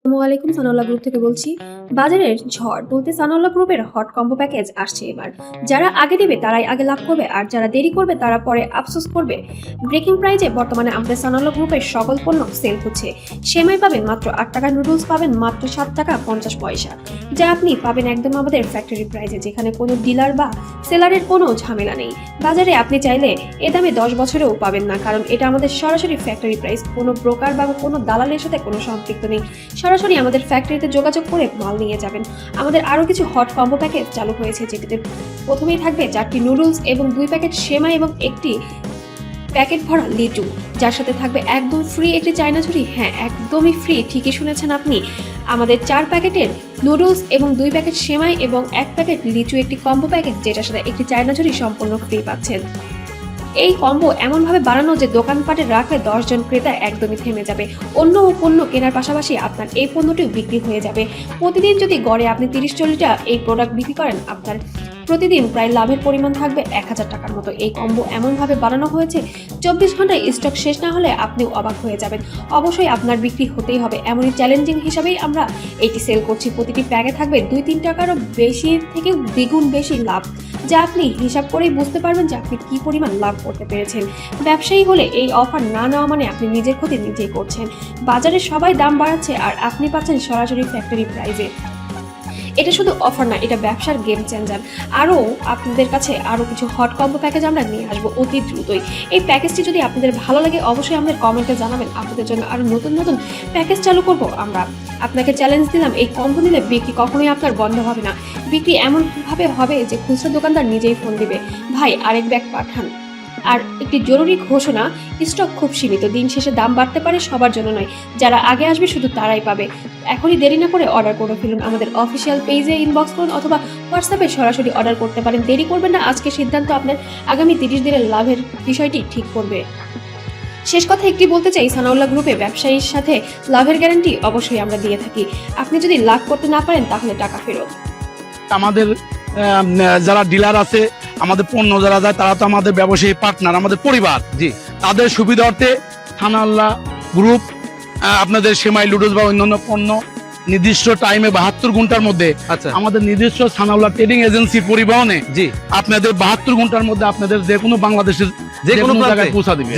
আসসালামাইকুম, সানাউল্লাহ গ্রুপ থেকে বলছি। বাজারের ঝড় বলতে সানাউল্লাহ গ্রুপের হট কম্বো প্যাকেজ আসছে এবার। যারা আগে দেবে তারাই আগে লাভ করবে, আর যারা দেরি করবে তারা পরে আফসোস করবে। ব্রেকিং প্রাইজে বর্তমানে আমাদের সানাউল্লাহ গ্রুপের সকল পণ্য সেল হচ্ছে। সেমাই পাবেন মাত্র 8 টাকা, নুডলস পাবেন মাত্র 7 টাকা 50 পয়সা, যা আপনি পাবেন একদম আমাদের ফ্যাক্টরি প্রাইজে, যেখানে কোনো ডিলার বা সেলারের কোনো ঝামেলা নেই। বাজারে আপনি চাইলে এ দামে 10 বছরেও পাবেন না, কারণ এটা আমাদের সরাসরি ফ্যাক্টরি প্রাইস। কোনো ব্রোকার বা কোনো দালালের সাথে কোনো সম্পৃক্ত নেই। সরাসরি আমাদের ফ্যাক্টরিতে যোগাযোগ করে মাল নিয়ে যাবেন। আমাদের আরও কিছু হট কম্বো প্যাকেজ চালু হয়েছে, যেটিতে প্রথমেই থাকবে 4টি নুডলস এবং 2 প্যাকেট সেমাই এবং একটি প্যাকেট ভরা লিচু, যার সাথে থাকবে একদম ফ্রি একটি চায়না ঝুড়ি। হ্যাঁ, একদমই ফ্রি, ঠিকই শুনেছেন আপনি। আমাদের 4 প্যাকেটের নুডলস এবং 2 প্যাকেট সেমাই এবং 1 প্যাকেট লিচু একটি কম্বো প্যাকেজ, যেটার সাথে একটি চায়না ঝুড়ি সম্পূর্ণ ফ্রি পাচ্ছেন। এই কম্বো এমনভাবে বানানো যে দোকানপাটে রাখলে 10 জন ক্রেতা একদমই থেমে যাবে। অন্য পণ্য কেনার পাশাপাশি আপনার এই পণ্যটিও বিক্রি হয়ে যাবে। প্রতিদিন যদি গড়ে আপনি 30-40টা এই প্রোডাক্ট বিক্রি করেন, আপনার প্রতিদিন প্রায় লাভের পরিমাণ থাকবে 1000 টাকার মতো। এই কম্বো এমনভাবে বানানো হয়েছে 24 ঘন্টায় স্টক শেষ না হলে আপনিও অবাক হয়ে যাবেন। অবশ্যই আপনার বিক্রি হতেই হবে, এমনই চ্যালেঞ্জিং হিসাবেই আমরা এটি সেল করছি। প্রতিটি প্যাকে থাকবে 2-3 টাকারও বেশি থেকে দ্বিগুণ বেশি লাভ, যা আপনি হিসাব করেই বুঝতে পারবেন যে আপনি কি পরিমাণ লাভ করতে পেরেছেন। ব্যবসায়ী হলে এই অফার না নেওয়া মানে আপনি নিজের ক্ষতি নিজেই করছেন। বাজারে সবাই দাম বাড়াচ্ছে আর আপনি পাচ্ছেন সরাসরি ফ্যাক্টরি প্রাইজে। এটা শুধু অফার না, এটা ব্যবসার গেম চেঞ্জার। আরও আপনাদের কাছে আরও কিছু হট কম্বো প্যাকেজ আমরা নিয়ে আসবো অতি দ্রুতই। এই প্যাকেজটি যদি আপনাদের ভালো লাগে অবশ্যই আমাদের কমেন্টে জানাবেন। আপনাদের জন্য আরও নতুন নতুন প্যাকেজ চালু করব আমরা। আপনাকে চ্যালেঞ্জ দিলাম, এই কম্বো নিলে বিক্রি কখনোই আপনার বন্ধ হবে না। বিক্রি এমনভাবে হবে যে খুচরা দোকানদার নিজেই ফোন দিবে, ভাই আরেক ব্যাগ পাঠান। আর একটি জরুরি ঘোষণা, স্টক খুব সীমিত, দিন শেষে দাম বাড়তে পারে, সবার জন্য নয়। যারা আগে আসবে শুধু তারাই পাবে। এখনই দেরি না করে অর্ডার করে ফেলুন। আমাদের অফিসিয়াল পেজে ইনবক্স করুন অথবা হোয়াটসঅ্যাপে সরাসরি অর্ডার করতে পারেন। দেরি করবেন না, আজকে সিদ্ধান্ত আপনার আগামী 30 দিনের লাভের বিষয়টি ঠিক করবে। শেষ কথা একটি বলতে চাই, সানাউল্লাহ গ্রুপে ব্যবসায়ীর সাথে লাভের গ্যারান্টি অবশ্যই আমরা দিয়ে থাকি। আপনি যদি লাভ করতে না পারেন তাহলে টাকা ফেরত। আমাদের যারা ডিলার আছে, আমাদের পণ্য যারা যায়, তারা তো আমাদের ব্যবসায়ী পার্টনার, আমাদের পরিবার। জি, তাদের সুবিধার্থে সানাউল্লাহ গ্রুপ আপনাদের সেমাই, লুডুস বা অন্যান্য পণ্য নির্দিষ্ট টাইমে 72 ঘন্টার মধ্যে আচ্ছা, আমাদের নিজস্ব সানাউল্লাহ ট্রেডিং এজেন্সির পরিবহনে জি, আপনাদের 72 ঘন্টার মধ্যে আপনাদের যে কোনো বাংলাদেশের যে কোনো জায়গায় প্রান্তে পৌঁছা দিবে।